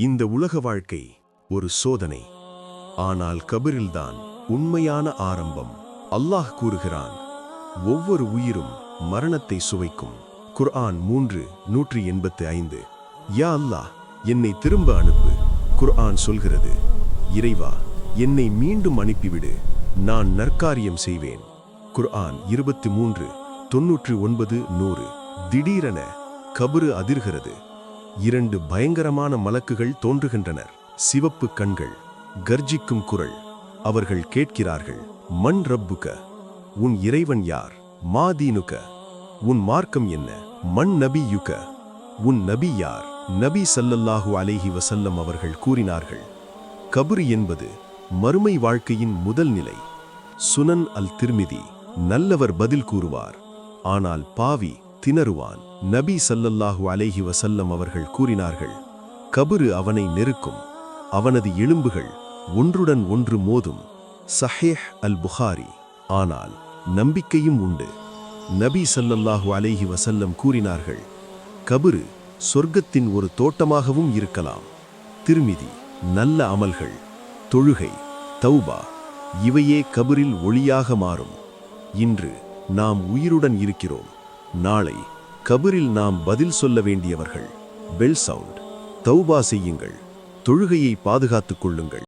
இந்த உலக வாழ்க்கை ஒரு சோதனை, ஆனால் கபரில்தான் உண்மையான ஆரம்பம். அல்லாஹ் கூறுகிறான், ஒவ்வொரு உயிரும் மரணத்தை சுவைக்கும். குர்ஆன் 3:185. யா அல்லாஹ், என்னை திரும்ப அனுப்பு. குர்ஆன் சொல்கிறது, இறைவா, என்னை மீண்டும் அனுப்பிவிடு, நான் நற்காரியம் செய்வேன். குர்ஆன் 23:99-100. திடீரென கபரு அதிர்கிறது. 2 பயங்கரமான மலக்குகள் தோன்றுகின்றனர். சிவப்பு கண்கள், கர்ஜிக்கும் குரல். அவர்கள் கேட்கிறார்கள், மன் ரப்புக, உன் இறைவன் யார்? மா தீனுக, உன் மார்க்கம் என்ன? மன் நபியுக, உன் நபி யார்? நபி ஸல்லல்லாஹு அலைஹி வஸல்லம் அவர்கள் கூறினார்கள், கபரு என்பது மறுமை வாழ்க்கையின் முதல் நிலை. சுனன் அல் திர்மிதி. நல்லவர் பதில் கூறுவார், ஆனால் பாவி திணறுவான். நபி ஸல்லல்லாஹு அலைஹி வஸல்லம் அவர்கள் கூறினார்கள், கபரு அவனை நெருக்கும், அவனது எலும்புகள் ஒன்றுடன் ஒன்று மோதும். ஸஹீஹ் அல் புகாரி. ஆனால் நம்பிக்கையும் உண்டு. நபி ஸல்லல்லாஹு அலைஹி வஸல்லம் கூறினார்கள், கபரு சொர்க்கத்தின் ஒரு தோட்டமாகவும் இருக்கலாம். திர்மிதி. நல்ல அமல்கள், தொழுகை, தௌபா, இவையே கபரில் ஒளியாக மாறும். இன்று நாம் உயிருடன் இருக்கிறோம், நாளை கபரில் நாம் பதில் சொல்ல வேண்டியவர்கள். Bell sound. தௌபா செய்யுங்கள், தொழுகையை பாதுகாத்துக் கொள்ளுங்கள்.